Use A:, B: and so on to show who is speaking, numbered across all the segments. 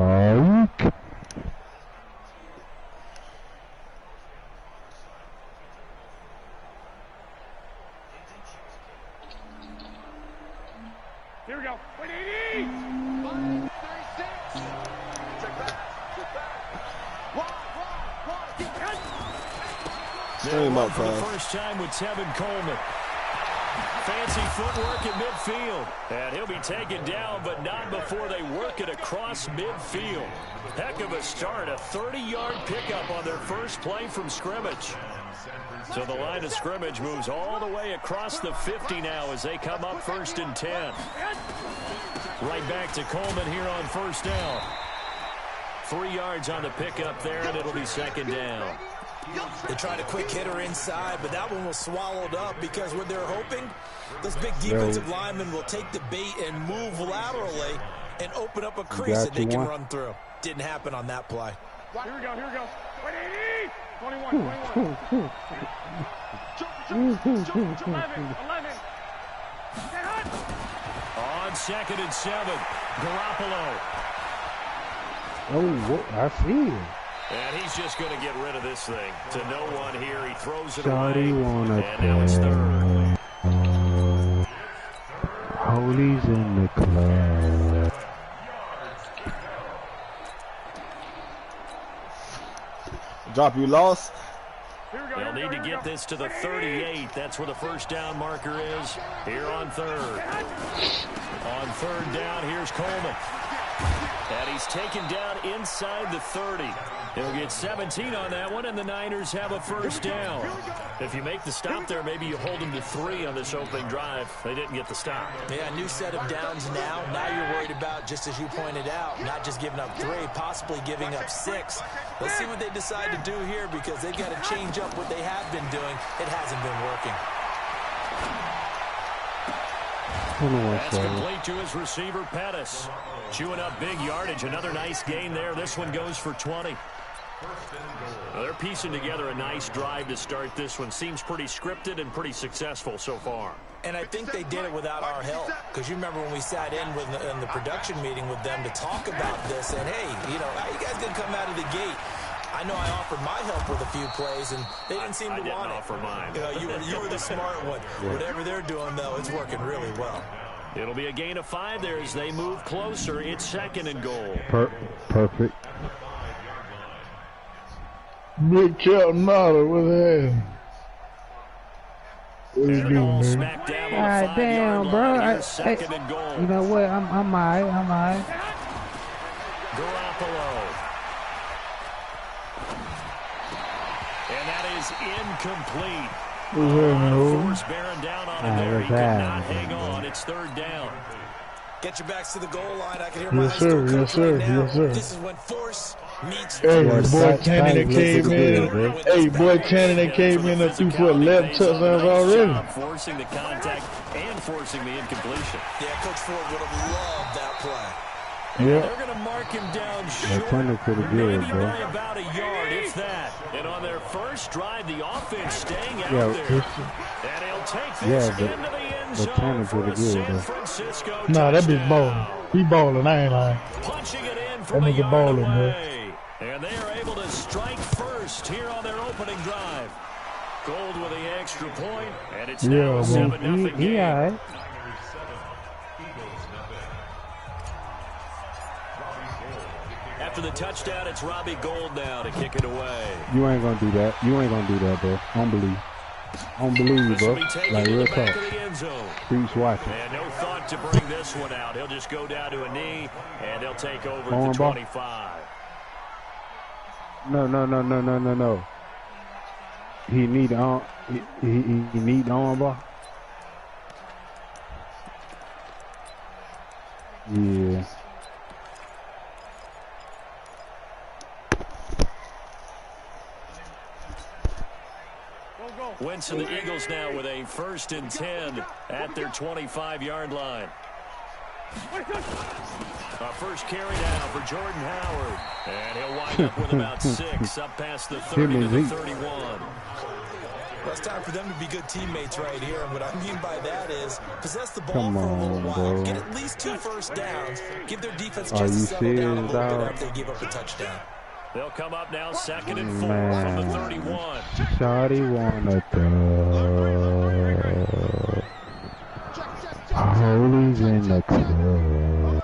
A: Tyke.
B: Here we go. 180. 536. Check back.
C: There
D: for
C: for
D: the first time with Tevin Coleman. Fancy footwork at midfield. And he'll be taken down, but not before they work it across midfield. Heck of a start. A 30-yard pickup on their first play from scrimmage. So the line of scrimmage moves all the way across the 50 now as they come up 1st and 10. Right back to Coleman here on first down. 3 yards on the pickup there, and it'll be 2nd down.
E: They tried a quick hitter inside, but that one was swallowed up because what they're hoping, those big defensive linemen will take the bait and move laterally and open up a crease that they can run through. Didn't happen on that play.
B: Here we go. 180. 21. Jump, 11. Get hot.
D: On 2nd and 7, Garoppolo.
A: Oh, I see it.
D: And he's just going to get rid of this thing. To no one here. He throws it
A: Shawty
D: away.
A: wanna
D: And now it's 3rd.
A: Holy's in the club.
C: Drop, you lost.
D: They'll need to get this to the 38. That's where the first down marker is. Here on 3rd. On 3rd down, here's Coleman. And he's taken down inside the 30. He'll get 17 on that one, and the Niners have a first down. If you make the stop there, maybe you hold them to 3 on this opening drive. They didn't get the stop.
E: Yeah, new set of downs now. Now you're worried about, just as you pointed out, not just giving up 3, possibly giving up 6. Let's see what they decide to do here because they've got to change up what they have been doing. It hasn't been working.
D: That's complete to his receiver, Pettis. Chewing up big yardage. Another nice gain there. This one goes for 20. Well, they're piecing together a nice drive to start this one. Seems pretty scripted and pretty successful so far.
E: And I think they did it without our help. Because you remember when we sat in the production meeting with them to talk about this. And, hey, how you guys going to come out of the gate? I know I offered my help with a few plays, and they didn't seem to want it.
D: Offer mine.
E: You were the smart one. Yeah. Whatever they're doing, though, it's working really well.
D: It'll be a gain of 5 there as they move closer. It's 2nd and goal.
A: Perfect.
F: Big Kelton Mother, what the hell?
D: Smack down on the 5-yard
A: damn, bro.
D: line. 2nd and goal.
A: You know what? I'm all right.
D: Garoppolo. And that is incomplete. Force bearing down on him there. He could not hang on. It's 3rd down.
E: Get your backs to the goal line. I can hear my high school coach right now. This is when force meets.
F: Hey, boy, Tanner that came in. Hey, boy, Tanner that came in and threw for 11 touchdowns already.
D: Forcing the contact and forcing the incompletion.
E: Yeah, Coach Ford would have loved that play.
F: Yeah.
D: They're going to mark him down short,
A: maybe
D: by about a yard, if that. And on their first drive, the offense staying out there. And he'll take this into the end zone for a San Francisco touchdown.
F: Nah, that bitch balling. He balling, I ain't lying.
D: Punching it in from a yard away. And they are able to strike first here on their opening drive. Gold with the extra point, and it's now a 7-0 game.
A: Yeah.
D: After the touchdown, it's Robbie Gould now to kick it away.
A: You ain't gonna do that. Bro. Don't believe, bro. Like real talk. Streets watching.
D: And no thought to bring this one out. He'll just go down to a knee, and they'll take over at the 25.
A: No. He need on. He need the arm bar. Yeah.
D: Wentz and the Eagles now with a 1st and 10 at their 25-yard line. First carry now for Jordan Howard. And he'll wind up with about 6 up past the 30 to the 31.
E: Well, it's time for them to be good teammates right here. And what I mean by that is possess the ball
A: Come
E: for a
A: on,
E: little while,
A: bro.
E: get at least 2 first downs, give their defense a
A: Are
E: chance to
A: you
E: settle down a
A: serious,
E: little bit
A: dog?
E: after they give up a touchdown.
D: They'll come up now 2nd and 4 from the 31.
A: Shawty wanna throw. Holy's in the club.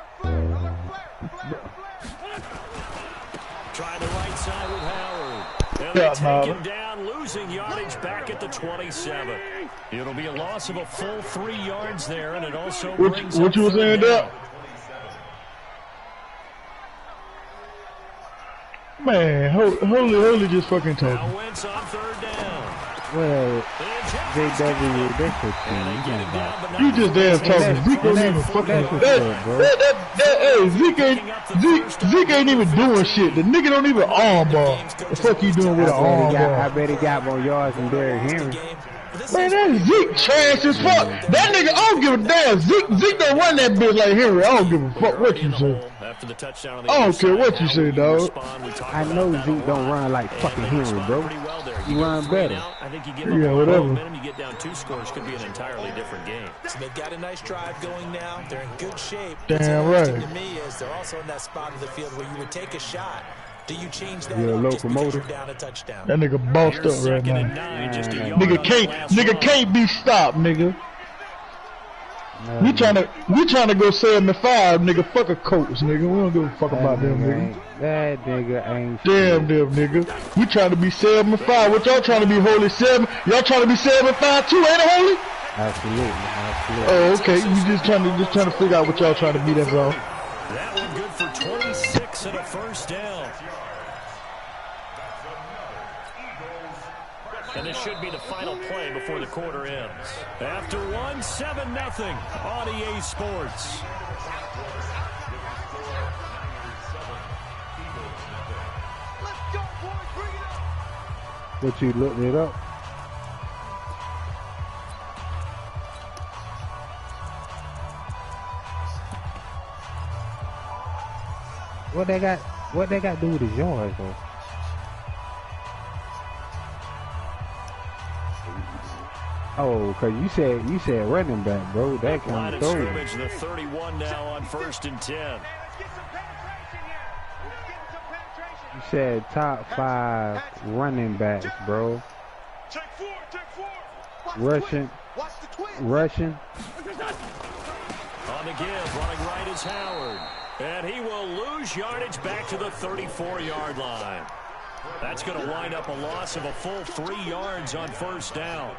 D: Trying the right side with Howard. And they take him down, losing yardage back at the 27. It'll be a loss of a full 3 yards there, and it also brings
F: what you was saying there? Man, Holy just fucking told me.
D: Now Wentz on 3rd down.
A: Well, JW, that's your team.
F: You just damn talking. Zeke don't even fucking. Zeke ain't even doing shit. The nigga don't even arm ball. The fuck he doing with an arm ball?
A: I bet he got more yards than Derrick Henry.
F: Man, that Zeke trash as fuck. That nigga, I don't give a damn. Zeke don't run that bitch like Henry. I don't give a fuck what you say.
D: After the touchdown on
F: I don't care what you say, dog.
A: I know Zeke don't run like fucking Henry, bro. You run better.
D: I think you give up
F: whatever.
D: momentum, you get down 2 scores, could be an entirely different game.
E: So they've got a nice drive going now. They're in good shape.
F: Damn
E: What's
F: right.
E: interesting to me is they're also in that spot of the field where you would take a shot. Do you change that
A: You're a
E: up just because
A: locomotive.
E: you're down a touchdown?
F: That nigga bossed
D: Here's
F: up right
D: 2nd and
F: now.
D: 9, just a yard
F: Nigga
D: on the last run.
F: can't be stopped, nigga. We tryna go 7-5, nigga. Fuck a Colts, nigga. We don't give a fuck about them, nigga.
A: That nigga ain't
F: Damn them, nigga. We trying to be 7-5. What y'all trying to be, Holy 7? Y'all trying to be 7-5 too, ain't it, Holy?
A: Absolutely.
F: Oh, okay. We just trying to figure out what y'all trying to be. That's all.
D: That one good for 26 and a 1st down. And this should be the final play before the quarter ends. After 1, 7-0 on EA Sports.
A: What, you looked it up? What they got to do with his yards, though? Oh, cause you said running back, bro. That kind
D: Line
A: of
D: of
A: throw.
D: scrimmage, the 31 now on 1st and 10.
A: You said top 5 running backs, bro. Rushing.
D: On the give, running right is Howard. And he will lose yardage back to the 34-yard line. That's going to wind up a loss of a full 3 yards on 1st down.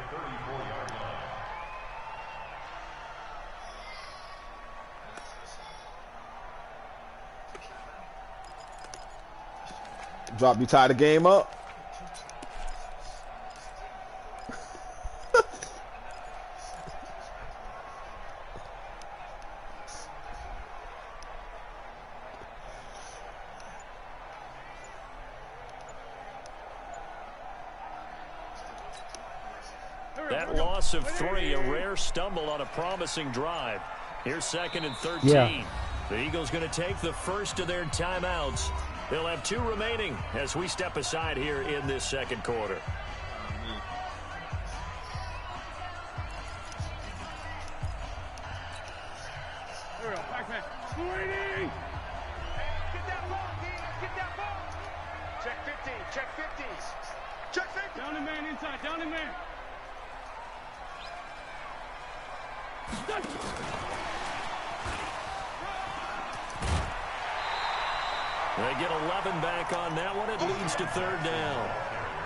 C: Drop, you tie the game up?
D: That loss of 3, a rare stumble on a promising drive. Here's 2nd and 13.
A: Yeah.
D: The Eagles going to take the first of their timeouts. They'll have 2 remaining as we step aside here in this 2nd quarter.
B: Here we go, back man. 280! Get that ball, Dean. Get that ball. Check 15, check 50s. Check 50. Down the man inside, down the man.
D: They get 11 back on that one. It leads to 3rd down.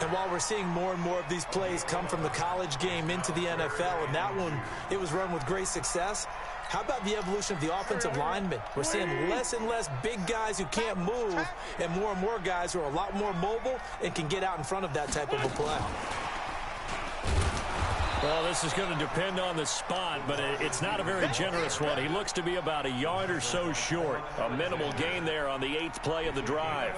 E: And while we're seeing more and more of these plays come from the college game into the NFL, and that one, it was run with great success, how about the evolution of the offensive linemen? We're seeing less and less big guys who can't move and more guys who are a lot more mobile and can get out in front of that type of a play.
D: Well, this is going to depend on the spot, but it's not a very generous one. He looks to be about a yard or so short. A minimal gain there on the 8th play of the drive.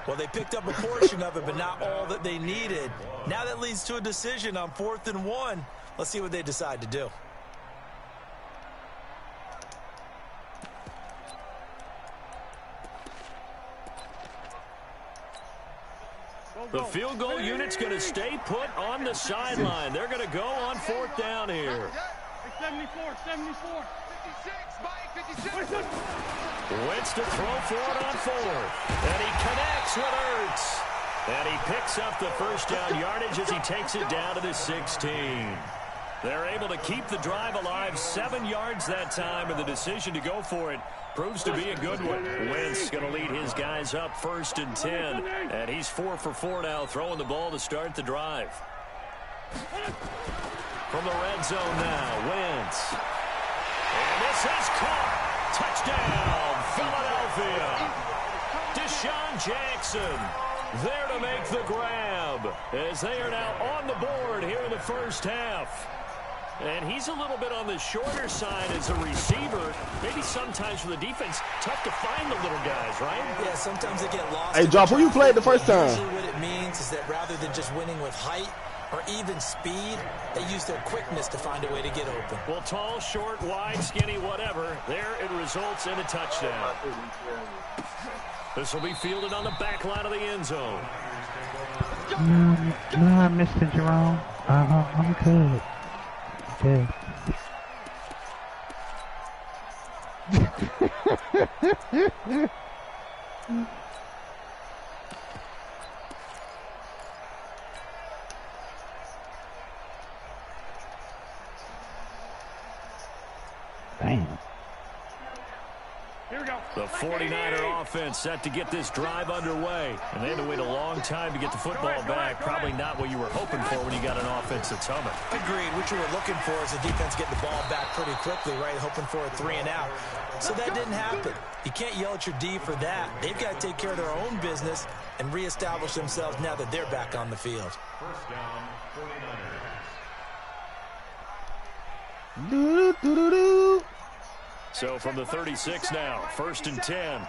E: Well, they picked up a portion of it, but not all that they needed. Now that leads to a decision on 4th and 1. Let's see what they decide to do.
D: The field goal unit's going to stay put on the sideline. They're going to go on 4th down here.
B: 74, 74. 56, Mike, 56.
D: Wentz to throw for it on 4th. And he connects with Ertz. And he picks up the first down yardage as he takes it down to the 16. They're able to keep the drive alive, 7 yards that time, and the decision to go for it proves to be a good one. Wentz going to lead his guys up 1st and 10, and he's 4 for 4 now, throwing the ball to start the drive. From the red zone now, Wentz. And this is caught. Touchdown, Philadelphia. Deshaun Jackson there to make the grab as they are now on the board here in the first half. And he's a little bit on the shorter side as a receiver. Maybe sometimes for the defense, tough to find the little guys, right?
E: Yeah, sometimes they get lost.
C: Hey, Job, who you played the first time?
E: Usually what it means is that rather than just winning with height or even speed, they use their quickness to find a way to get open.
D: Well, tall, short, wide, skinny, whatever. There it results in a touchdown. This will be fielded on the back line of the end zone.
A: No, Mr. Jerome. I'm good. Okay. Damn.
B: Here we go.
D: The 49er offense set to get this drive underway. And they had to wait a long time to get the football back. Probably not what you were hoping for when you got an offense that's humming.
E: Agreed. What you were looking for is the defense getting the ball back pretty quickly, right? Hoping for a 3 and out. So that didn't happen. You can't yell at your D for that. They've got to take care of their own business and reestablish themselves now that they're back on the field.
B: First down, 49ers.
C: Do-do-do-do-do.
D: So from the 36 now, 1st and 10.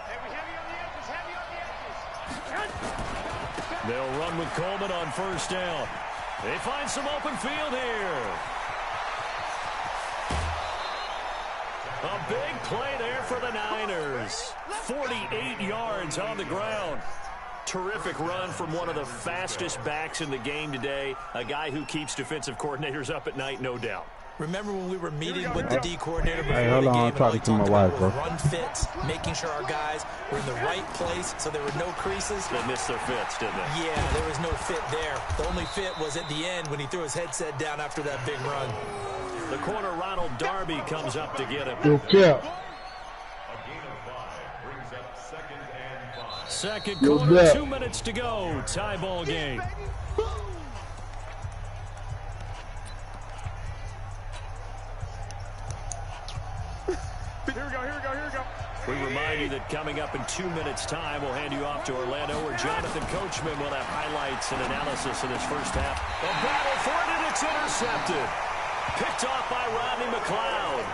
D: They'll run with Coleman on 1st down. They find some open field here. A big play there for the Niners. 48 yards on the ground. Terrific run from one of the fastest backs in the game today. A guy who keeps defensive coordinators up at night, no doubt.
E: Remember when we were meeting with the D coordinator before
A: Hey, hold
E: the
A: on,
E: game?
A: I'm talking
E: and
A: to
E: all
A: my
E: he
A: wife,
E: talked
A: bro.
E: about was run fits, making sure our guys were in the right place so there were no creases.
D: They missed their fits, didn't they?
E: Yeah, there was no fit there. The only fit was at the end when he threw his headset down after that big run.
D: The corner, Ronald Darby, comes up to get him.
F: Yo, Cap.
D: Second
F: Yo,
D: quarter,
F: Cap.
D: 2 minutes to go. Tie ball game.
B: Here we go, here we go, here we go.
D: We remind you that coming up in 2 minutes' time, we'll hand you off to Orlando, where Jonathan Coachman will have highlights and analysis of this first half. A battle for it, and it's intercepted. Picked off by Rodney McLeod.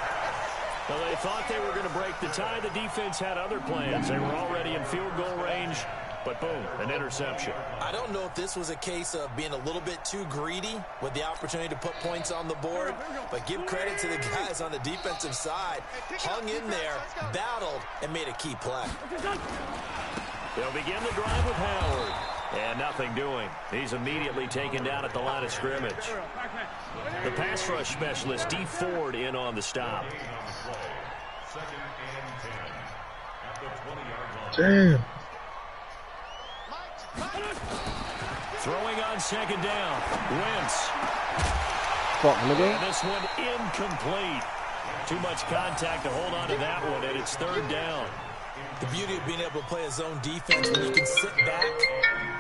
D: Well, they thought they were going to break the tie. The defense had other plans. They were already in field goal range, but boom, an interception.
E: I don't know if this was a case of being a little bit too greedy with the opportunity to put points on the board, but give credit to the guys on the defensive side. Hung in there, battled, and made a key play.
D: They'll begin the drive with Howard. And nothing doing. He's immediately taken down at the line of scrimmage. The pass rush specialist, D. Ford, in on the stop.
F: Damn.
D: Throwing on 2nd down. Wentz.
C: Fuck, nigga.
D: And this one incomplete. Too much contact to hold on to that one, and it's 3rd down.
E: The beauty of being able to play a zone defense when you can sit back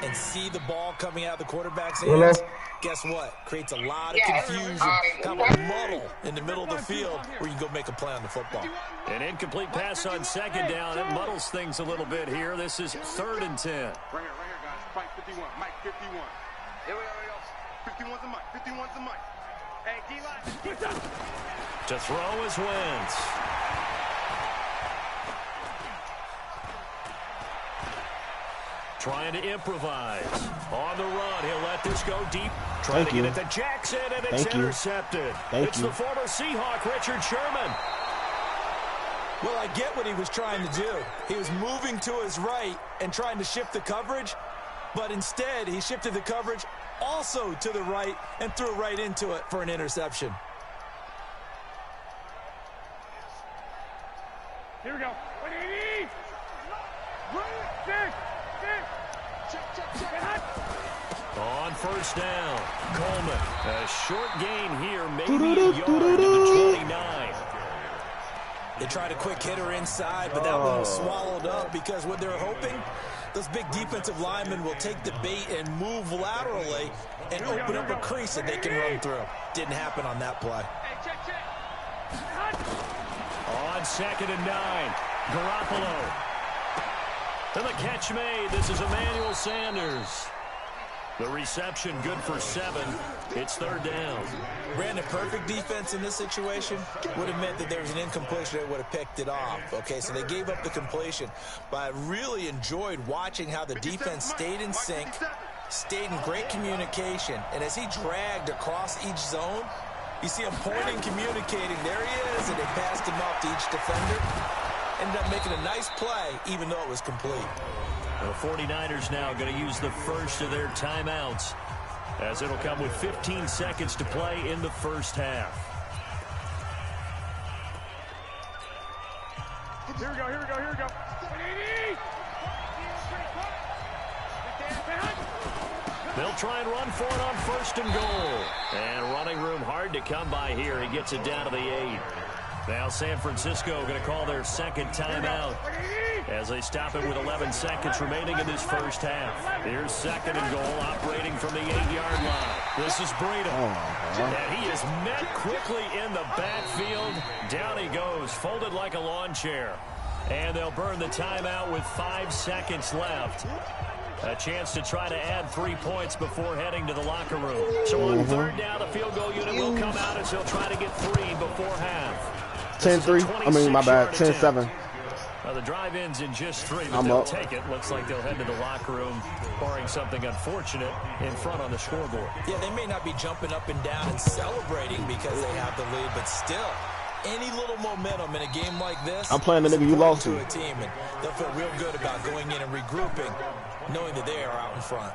E: and see the ball coming out of the quarterback's hands, guess what? Creates a lot of confusion, kind of a muddle in the middle of the field where you can go make a play on the football.
D: An incomplete pass on 2nd down. It muddles things a little bit here. This is 3rd and 10.
B: Right here, guys. Mike 51. Mike 51. Here we go. 51's a Mike. 51's a Mike. Hey, D-line.
D: To throw is Wentz. Trying to improvise. On the run, he'll let this go deep. Trying to get it to Jackson, and it's intercepted. It's the former Seahawk, Richard Sherman.
E: Well, I get what he was trying to do. He was moving to his right and trying to shift the coverage, but instead he shifted the coverage also to the right and threw right into it for an interception.
B: Here we go.
D: On first down, Coleman. A short gain here, maybe a yard to the 29.
E: They tried a quick hitter inside, but that one was swallowed up because what they're hoping, those big defensive linemen will take the bait and move laterally and open up a crease that they can run through. Didn't happen on that play.
D: On 2nd and 9, Garoppolo. And the catch made. This is Emmanuel Sanders. The reception good for 7. It's 3rd down.
E: Brandon, perfect defense in this situation would have meant that there was an incompletion that would have picked it off. Okay, so they gave up the completion. But I really enjoyed watching how the defense stayed in sync, stayed in great communication. And as he dragged across each zone, you see him pointing, communicating. There he is, and they passed him off to each defender. Ended up making a nice play, even though it was complete.
D: The 49ers now going to use the first of their timeouts, as it'll come with 15 seconds to play in the first half.
B: Here we go, here we go, here we go.
D: They'll try and run for it on 1st and goal. And running room hard to come by here. He gets it down to the 8. Now San Francisco going to call their 2nd timeout as they stop it with 11 seconds remaining in this first half. Here's 2nd and goal, operating from the 8-yard line. This is Breida. And he is met quickly in the backfield. Down he goes, folded like a lawn chair. And they'll burn the timeout with 5 seconds left. A chance to try to add 3 points before heading to the locker room. So on 3rd down, the field goal unit will come out as they'll try to get 3 before half.
C: 10-3. I mean, my bad. 10-7.
D: The drive ends in just 3, but they'll take it. Looks like they'll head to the locker room, barring something unfortunate in front on the scoreboard.
E: Yeah, they may not be jumping up and down and celebrating because they have the lead, but still, any little momentum in a game like this,
C: I'm playing the nigga you lost to.
E: A team, and they'll feel real good about going in and regrouping, knowing that they are out in front.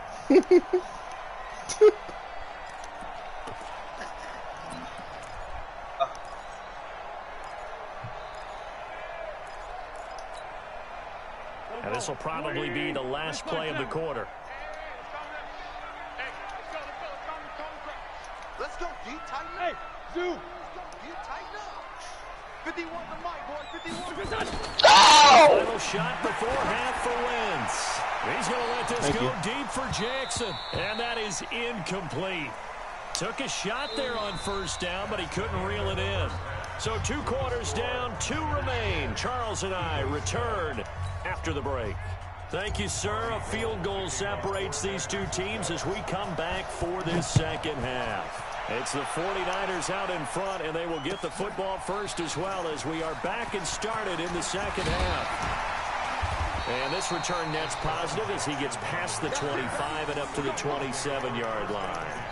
D: And this will probably be the last play of the quarter.
B: Let's go, D. Tighten up. Hey, Zoo. D, tighten up. 51 to Mike, boy. 51.
C: Oh!
D: Final shot before half for Wentz. He's going to let this go deep for Jackson. And that is incomplete. Took a shot there on 1st down, but he couldn't reel it in. So 2 quarters down, 2 remain. Charles and I return after the break. Thank you, sir. A field goal separates these 2 teams as we come back for this 2nd half. It's the 49ers out in front, and they will get the football first as well as we are back and started in the 2nd half. And this return net's positive as he gets past the 25 and up to the 27-yard line.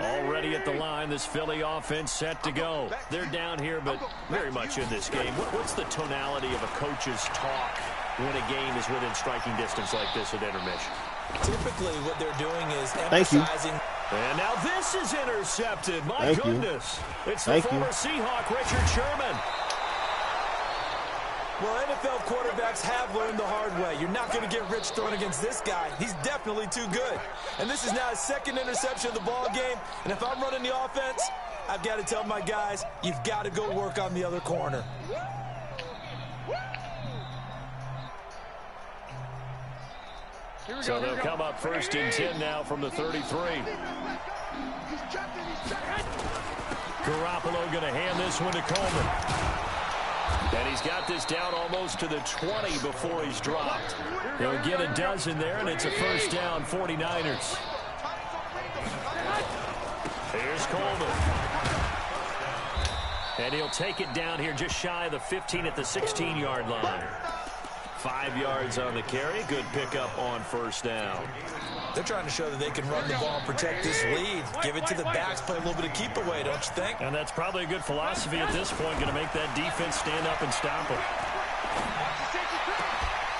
D: Already at the line, this Philly offense set to go. They're down here, but very much in this game. What's the tonality of a coach's talk when a game is within striking distance like this at intermission?
E: Typically, what they're doing is emphasizing.
D: And now this is intercepted. My goodness. It's the former Seahawk, Richard Sherman.
E: Well, NFL quarterbacks have learned the hard way. You're not going to get rich throwing against this guy. He's definitely too good. And this is now his 2nd interception of the ball game. And if I'm running the offense, I've got to tell my guys, you've got to go work on the other corner.
D: So they'll come up 1st and 10 now from the 33. Garoppolo going to hand this one to Coleman. And he's got this down almost to the 20 before he's dropped. He'll get a dozen there, and it's a 1st down, 49ers. Here's Coleman. And he'll take it down here just shy of the 15 at the 16-yard line. 5 yards on the carry. Good pickup on 1st down.
E: They're trying to show that they can run the ball and protect this lead. Give it to the backs, play a little bit of keep away, don't you think?
D: And that's probably a good philosophy at this point, going to make that defense stand up and stop them.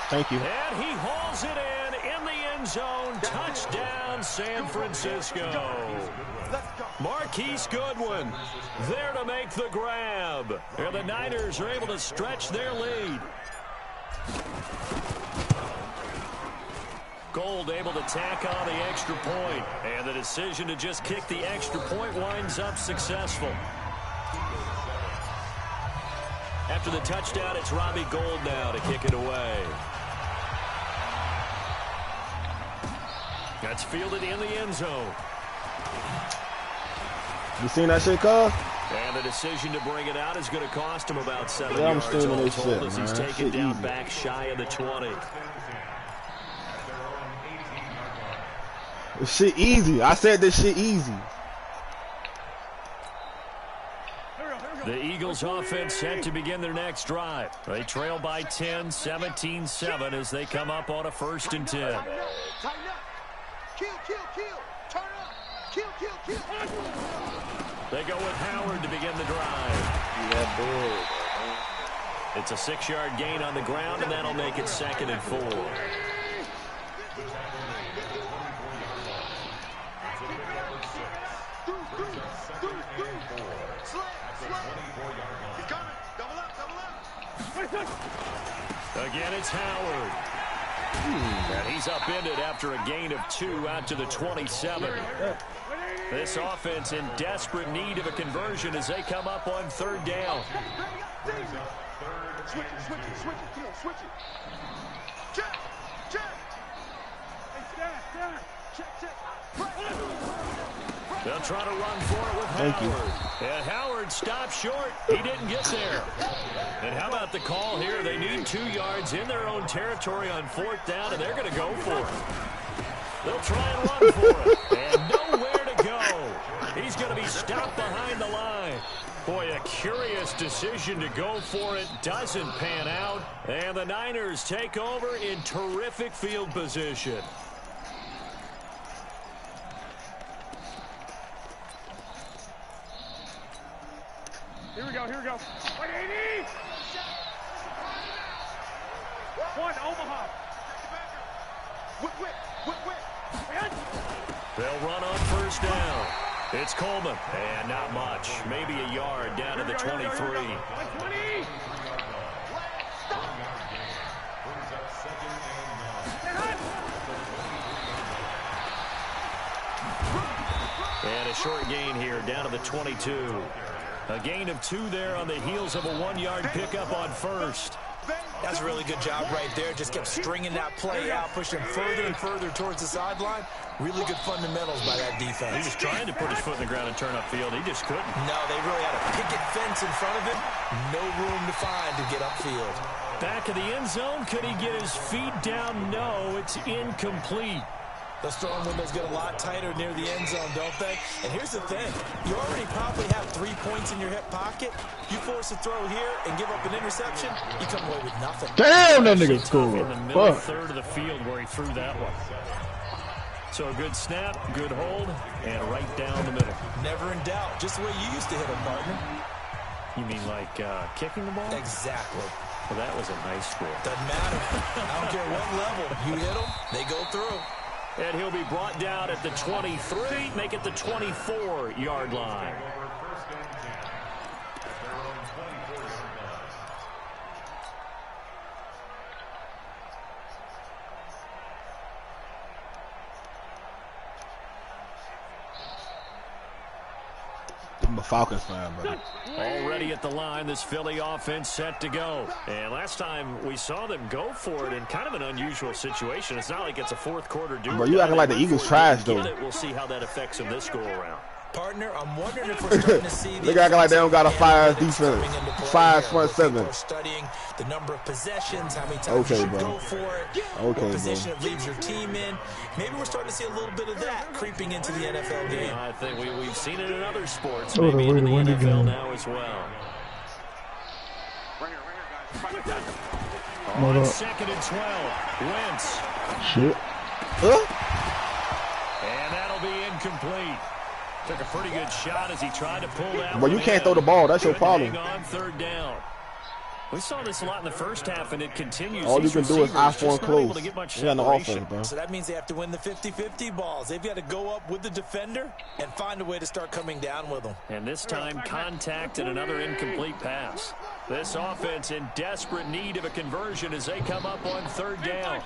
C: Thank you.
D: And he hauls it in the end zone. Touchdown, San Francisco. Marquise Goodwin there to make the grab. And the Niners are able to stretch their lead. Gold able to tack on the extra point. And the decision to just kick the extra point winds up successful. After the touchdown, it's Robbie Gould now to kick it away. That's fielded in the end zone.
C: You seen that shit, cuz?
D: And the decision to bring it out is going to cost him about 7
C: Yeah, I'm
D: yards
C: stealing
D: all
C: this
D: told
C: shit,
D: as
C: man.
D: he's taken
C: Shit
D: down
C: easy.
D: back shy of the 20.
C: This shit easy. I said this shit easy.
D: The Eagles offense set to begin their next drive. They trail by 10, 17-7 as they come up on a 1st and 10.
B: Tighten up. Kill. Turn up. Kill.
D: They go with Howard to begin the drive. It's a 6-yard gain on the ground, and that'll make it 2nd and 4. Again, it's Howard. And he's upended after a gain of 2 out to the 27. This offense in desperate need of a conversion as they come up on 3rd down.
B: Switch it. Check.
D: They'll try to run for it with Howard. And Howard stopped short. He didn't get there. And how about the call here? They need 2 yards in their own territory on 4th down, and they're going to go for it. They'll try and run for it. And nowhere to go. He's going to be stopped behind the line. Boy, a curious decision to go for it. Doesn't pan out. And the Niners take over in terrific field position.
B: Here we go. 180. One, Omaha. Whip.
D: They'll run on 1st down. It's Coleman. And not much. Maybe a yard down to the 23.
B: 120.
D: And a short gain here down to the 22. A gain of 2 there on the heels of a 1-yard pickup on 1st.
E: That's a really good job right there. Just kept stringing that play out, pushing further and further towards the sideline. Really good fundamentals by that defense.
D: He was trying to put his foot in the ground and turn upfield. He just couldn't.
E: No, they really had a picket fence in front of him. No room to find to get upfield.
D: Back of the end zone. Could he get his feet down? No, it's incomplete.
E: Those throwing windows get a lot tighter near the end zone, don't they? And here's the thing. You already probably have 3 points in your hip pocket. You force a throw here and give up an interception, you come away with nothing.
F: Damn, that nigga scored.
D: In the middle third of the field where he threw that one. So a good snap, good hold, and right down the middle.
E: Never in doubt. Just the way you used to hit them, partner.
D: You mean like kicking the ball?
E: Exactly.
D: Well, that was a nice score.
E: Doesn't matter. I don't care what level. You hit them, they go through.
D: And he'll be brought down at the 23, make it the 24-yard line.
C: I'm a Falcons fan, brother.
D: Already at the line, this Philly offense set to go. And last time we saw them go for it in kind of an unusual situation. It's not like it's a 4th quarter do.
C: Bro, you acting like the Eagles trash, though.
D: We'll see how that affects them this go-around.
E: Partner, I'm wondering if we're starting to see
C: They acting like they don't got a fire defense. 5-7.
E: Studying the number of possessions, how many times you should go for it, what position it leaves your team in. Maybe we're starting to see a little bit of that creeping into the NFL game.
D: I think we've seen it in other sports, maybe in the NFL now as well. On 2nd and 12, Wentz.
F: Shit.
D: incomplete. Took a pretty good shot as he tried to pull that.
C: But you can't throw the ball. That's your problem.
D: On third down. We saw this a lot in the first half, and it continues.
C: All you can do is I-form close.
D: You
C: got no offense, bro.
E: So that means they have to win the 50-50 balls. They've got to go up with the defender and find a way to start coming down with them.
D: And this time, contact and another incomplete pass. This offense in desperate need of a conversion as they come up on third down.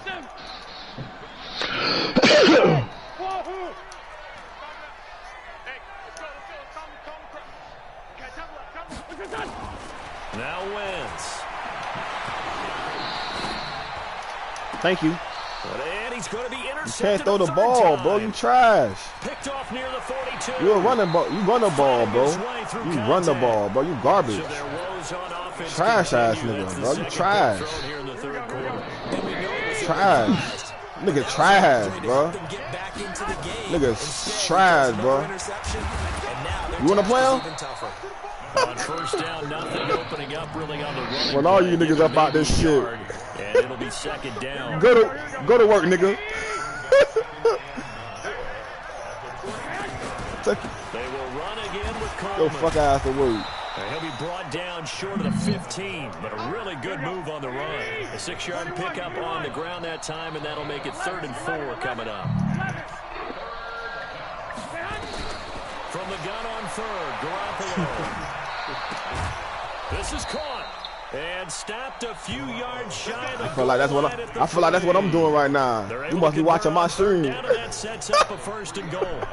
D: Now wins.
C: Thank you.
D: And he's going to be intercepted.
C: You can't throw the ball, bro. You trash.
D: Picked off near the 42.
C: You run the ball, bro. You run the ball, bro. You garbage. Trash ass nigga, bro. You trash. Trash. Nigga trash, bro. Nigga trash, bro. You wanna play him?
D: On first down, nothing opening up really on the run.
C: When all you niggas up out this shit.
D: And it'll be second down.
C: Go to work, nigga.
D: They will run again with Coleman.
C: Go fuck ass to work.
D: He'll be brought down short of the 15, but a really good move on the run. A 6-yard pickup on the ground that time, and that'll make it 3rd and 4 coming up. From the gun on third, Garoppolo. This is caught and stopped a few yards shy of the
C: I feel like that's what I'm doing right now. You must be watching my stream.
D: That sets up a 1st and goal.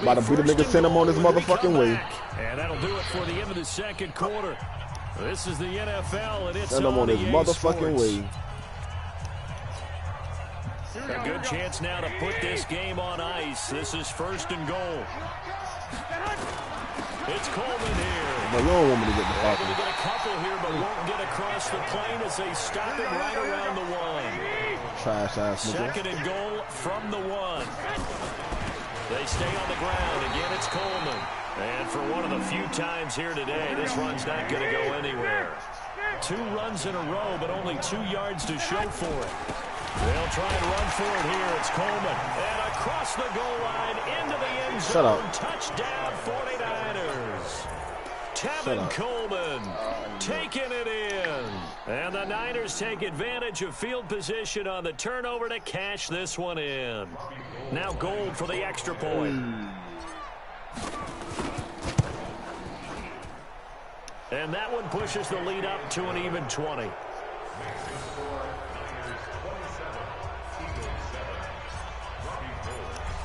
C: About to beat a nigga, send him on his motherfucking way.
D: And that'll do it for the end of the second quarter. This is the NFL, and it's
C: send him on his motherfucking way.
D: A good chance now to put this game on ice. This is 1st and goal. It's Coleman here.
C: But you don't want me to get the fuck.
D: Going to get a couple here, but won't get across the plane as they stop him right around the 1.
C: Trash ass nigga.
D: 2nd and goal from the 1. They stay on the ground. Again, it's Coleman. And for one of the few times here today, this run's not going to go anywhere. 2 runs in a row, but only 2 yards to show for it. They'll try and run for it here. It's Coleman. And across the goal line into the end zone.
C: Shut up.
D: Touchdown 49ers. Tevin Coleman taking it in. And the Niners take advantage of field position on the turnover to cash this one in. Now Gold for the extra point. And that one pushes the lead up to an even 20.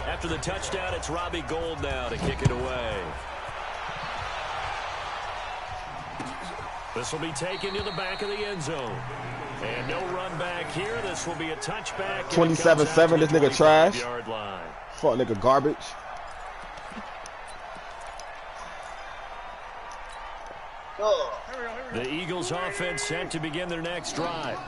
D: After the touchdown, it's Robbie Gould now to kick it away. This will be taken to the back of the end zone. And no run back here. This will be a touchback.
C: 27-7, this nigga trash. Fuck nigga garbage.
D: The Eagles offense set to begin their next drive.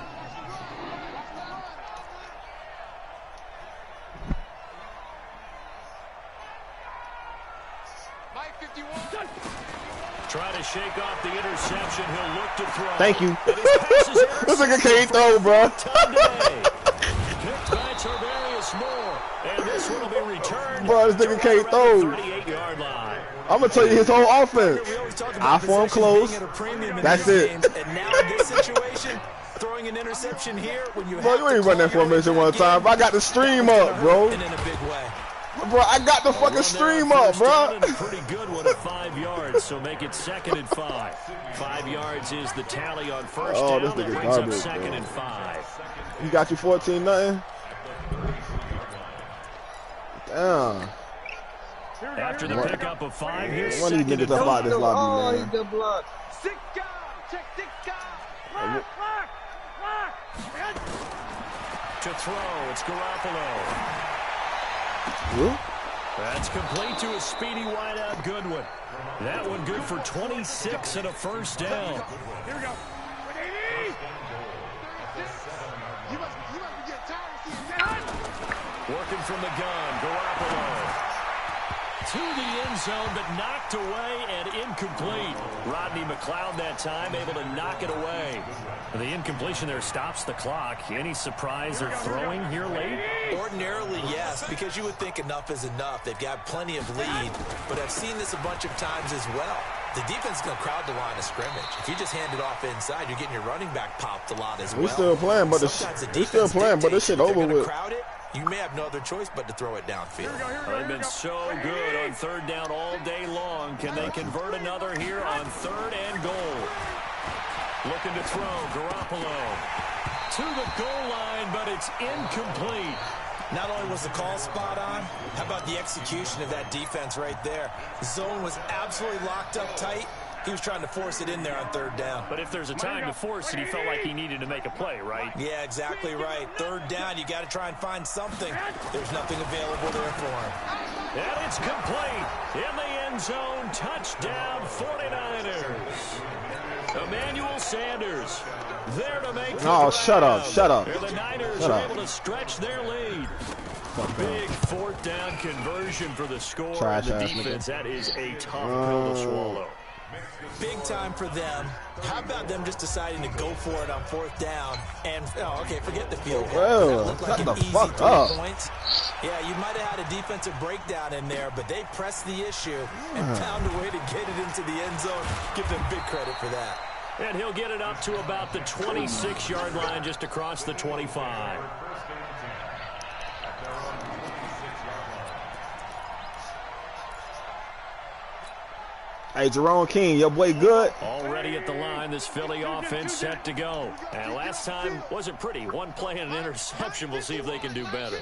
D: Try to shake off the interception. He'll look to throw.
C: Thank you. This nigga can't throw, bro.
D: Picked by Tarvarius Moore. And this one will be returned.
C: Bro, this nigga can't throw.
D: 38-yard line.
C: I'm going to tell you his whole offense. I form close. That's it.
E: And now in this situation, throwing an interception here when you
C: bro, you ain't run that formation one time. I got the stream up, bro.
E: And in a big way.
C: Bro, I got the fucking stream up, bro.
D: Pretty good one at 5 yards, so make it 2nd and 5. 5 yards is the tally on first down.
C: This nigga
D: That brings
C: garbage,
D: up 2nd
C: bro.
D: and 5.
C: He got you 14-0. Damn.
D: After the pickup of 5, here's
C: One of these niggas up out this lobby, man.
B: He's the block. Check 6 guys. Lock.
D: to throw. It's Garoppolo. That's complete to a speedy wideout Goodwin. That one good for 26 and a first down.
B: Here we go.
D: Working from the gun, Garoppolo. to the end zone, but knocked away and incomplete. Rodney McLeod that time able to knock it away. The incompletion there stops the clock. Any surprise they're throwing here late?
E: Ordinarily, yes, because you would think enough is enough. They've got plenty of lead, but I've seen this a bunch of times as well. The defense is going to crowd the line of scrimmage. If you just hand it off inside, you're getting your running back popped a lot as well.
C: We still playing, but this shit over with.
E: Crowd it, you may have no other choice but to throw it downfield.
D: They've been so good on third down all day long. Can they convert another here on third and goal? Looking to throw, Garoppolo to the goal line, but it's incomplete.
E: Not only was the call spot on, how about the execution of that defense right there? The zone was absolutely locked up tight. He was trying to force it in there on third down.
D: But if there's a time to force it, he felt like he needed to make a play, right?
E: Yeah, exactly right. Third down, you got to try and find something. There's nothing available there for him.
D: And it's complete. In the end zone, touchdown 49ers. Emmanuel Sanders there to make the
C: Oh, shut up.
D: And the Niners are able to stretch their lead. Big fourth down conversion for the score.
C: Trash
D: and the
C: ass
D: defense,
C: nigga.
D: that is a tough pill to swallow.
E: Big time for them. How about them just deciding to go for it on fourth down? And, oh, okay, forget the field goal.
C: Well,
E: That looked like
C: shut
E: an
C: the
E: easy
C: fuck
E: 3
C: up.
E: points. Yeah, you might have had a defensive breakdown in there, but they pressed the issue and found a way to get it into the end zone. Give them big credit for that.
D: And he'll get it up to about the 26-yard line, just across the 25.
C: Hey, Jerome King, your boy good?
D: Already at the line, this Philly offense set to go. And last time wasn't pretty. One play and an interception. We'll see if they can do better.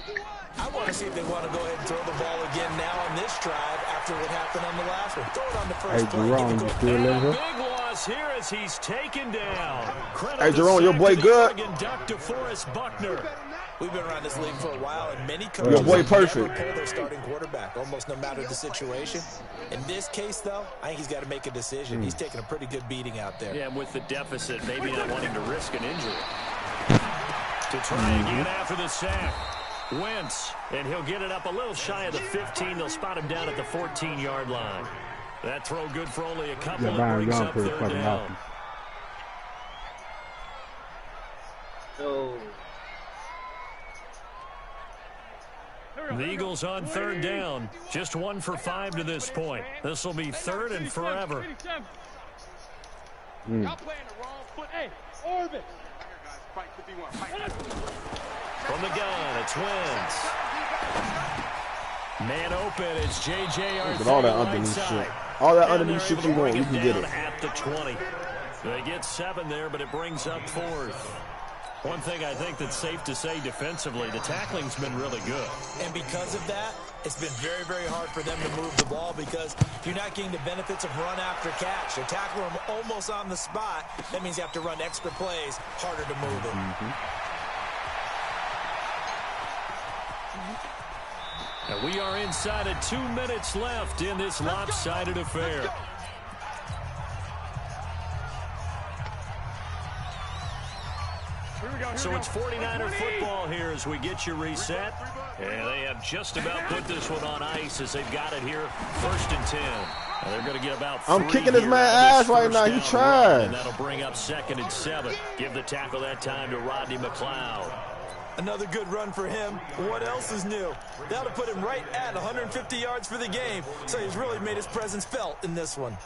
E: I want to see if they want to go ahead and throw the ball again now on this drive after what happened on the last one. Throw it on the first play.
A: Jerome, you still in here?
D: Big loss here as he's taken down.
C: Hey, Jerome, your boy good?
D: Duck to Forrest Buckner.
E: We've been around this league for a while, and many coaches
C: Your boy
E: never
C: perfect.
E: pull their starting quarterback, almost no matter the situation. In this case, though, I think he's got to make a decision. He's taking a pretty good beating out there.
D: Yeah, and with the deficit, maybe not wanting to risk an injury. To try again after the sack. Wentz, and he'll get it up a little shy of the 15. They'll spot him down at the 14-yard line. That throw good for only a couple.
A: Yeah,
D: It
A: Byron
D: brings
A: Young
D: up
A: pretty
D: third
A: fucking
D: down.
A: awesome.
D: The Eagles on third down. Just 1 for 5 to this point. This will be third and forever.
B: Y'all playing the wrong foot. Hey, Orbit.
D: From the gun, it's Wentz. Man open, it's J.J.
C: Look at all that underneath shit. All that underneath shit you want, you can get it.
D: At the 20. They get 7 there, but it brings up fourth. One thing I think that's safe to say defensively, the tackling's been really good.
E: And because of that, it's been very, very hard for them to move the ball because you're not getting the benefits of run after catch. They tackle them almost on the spot. That means you have to run extra plays, harder to move it.
D: And we are inside of 2 minutes left in this lopsided affair. So it's 49er football here as we get you reset. And they have just about put this one on ice as they've got it here. 1st and 10. And they're going to get about
C: I'm
D: 3
C: kicking this
D: here
C: man
D: on
C: ass right now. He
D: first down
C: tried.
D: run, and that'll bring up 2nd and 7. Give the tackle that time to Rodney McLeod.
E: Another good run for him. What else is new? That'll put him right at 150 yards for the game. So he's really made his presence felt in this one.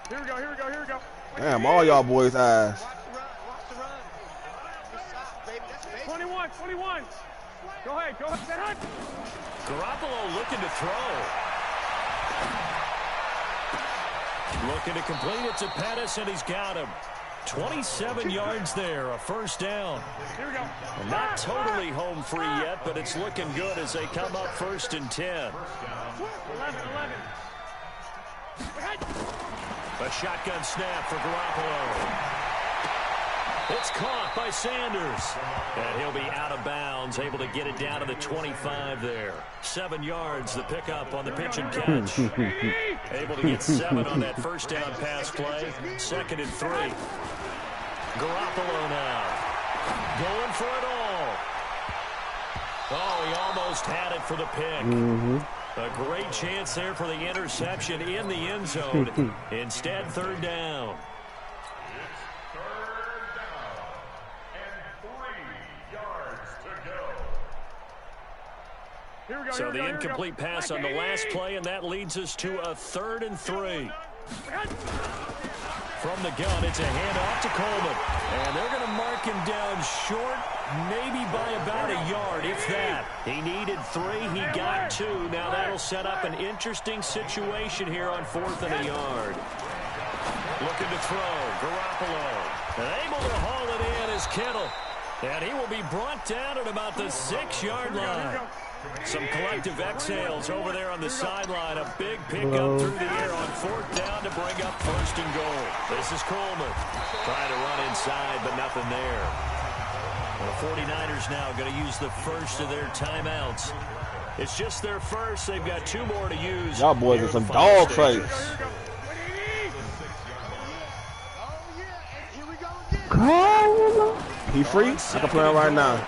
B: Here we go, here we go, here we go.
C: Damn, all y'all boys ass.
B: 21. Go ahead.
D: Garoppolo looking to throw. Looking to complete it to Pettis, and he's got him. 27 yards there, a first down.
B: Here we go.
D: Not totally home free yet, but it's looking good as they come up 1st and 10.
B: 11.
D: A shotgun snap for Garoppolo. It's caught by Sanders. And he'll be out of bounds, able to get it down to the 25 there. 7 yards, the pickup on the pitch and catch. Able to get 7 on that first down pass play. 2nd and 3. Garoppolo now. Going for it all. Oh, he almost almost had it for the pick. A great chance there for the interception in the end zone. Instead, third down. So the incomplete pass on the last play, and that leads us to a 3rd and 3. From the gun, it's a handoff to Coleman. And they're going to mark him down short, maybe by about a yard, if that. He needed 3. He got 2. Now that'll set up an interesting situation here on 4th and a yard. Looking to throw. Garoppolo. And able to haul it in is Kittle. And he will be brought down at about the 6-yard line. Some collective exhales over there on the sideline. A big pickup through the air on 4th down to bring up 1st and goal. This is Coleman trying to run inside, but nothing there. The 49ers now going to use the first of their timeouts. It's just their first. They've got 2 more to use.
C: Y'all boys are some dog fights. He free? I can play him right now.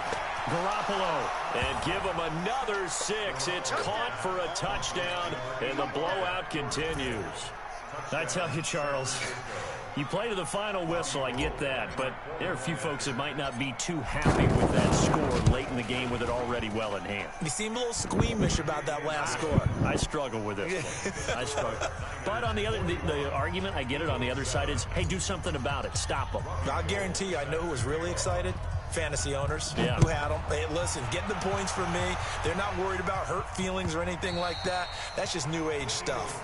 D: Garoppolo. And give him another 6. It's caught for a touchdown, and the blowout continues. I tell you, Charles, you play to the final whistle, I get that, but there are a few folks that might not be too happy with that score late in the game with it already well in hand.
E: You seem a little squeamish about that last score.
D: I struggle with it. I struggle. But on the other, the argument, I get it, on the other side is, hey, do something about it. Stop them.
E: I guarantee you, I know who was really excited. Fantasy owners who had them. Hey, listen, get the points for me. They're not worried about hurt feelings or anything like that. That's just new age stuff.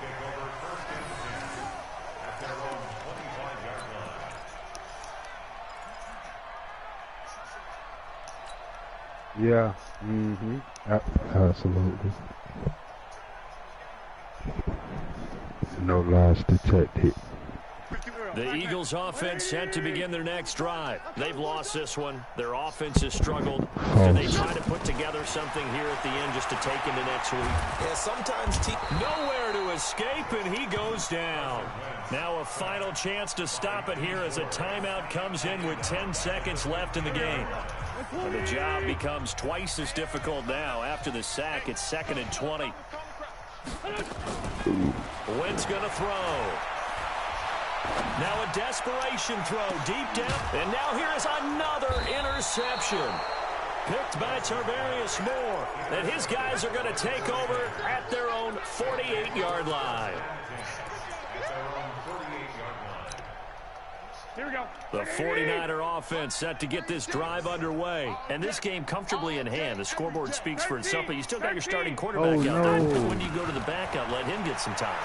A: Yeah. Absolutely. No lies detected.
D: The Eagles' offense set to begin their next drive. They've lost this one. Their offense has struggled. Do they try to put together something here at the end just to take into next week?
E: Yeah, sometimes
D: nowhere to escape, and he goes down. Now a final chance to stop it here as a timeout comes in with 10 seconds left in the game. And the job becomes twice as difficult now. After the sack, it's 2nd and 20. Wentz going to throw. Now a desperation throw deep down. And now here is another interception. Picked by Tarvarius Moore. And his guys are going to take over at their own 48-yard line.
B: Here we go.
D: The 49er offense set to get this drive underway. And this game comfortably in hand. The scoreboard speaks for itself, but you still got your starting quarterback out there. When do you go to the backup, let him get some time?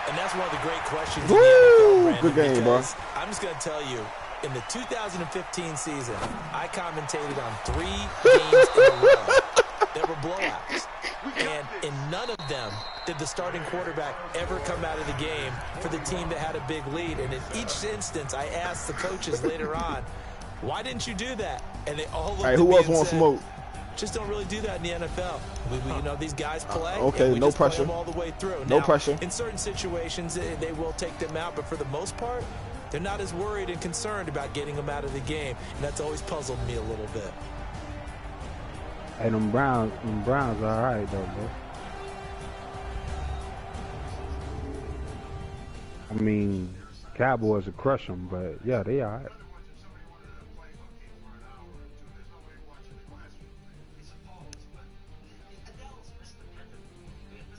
E: And that's one of the great questions in the NFL, Brandon,
C: good game, bro.
E: I'm just going to tell you, in the 2015 season, I commentated on 3 games in a row that were blowouts. And in none of them did the starting quarterback ever come out of the game for the team that had a big lead. And in each instance, I asked the coaches later on, why didn't you do that? And they all looked at me and said, smoke? Just don't really do that in the NFL. You know, these guys play.
C: Okay, no pressure.
E: All the way through.
C: No
E: now,
C: pressure.
E: In certain situations, they will take them out, but for the most part, they're not as worried and concerned about getting them out of the game, and that's always puzzled me a little bit.
A: Hey, them Browns are all right, though, bro. I mean, Cowboys will crush them, but, yeah, they all right.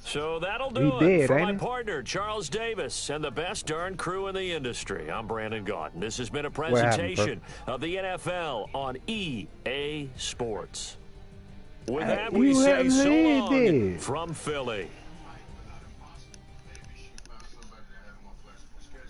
D: So that'll do it for my partner, Charles Davis, and the best darn crew in the industry. I'm Brandon Gaudin. This has been a presentation of the NFL on EA Sports. With that, we say so long from Philly.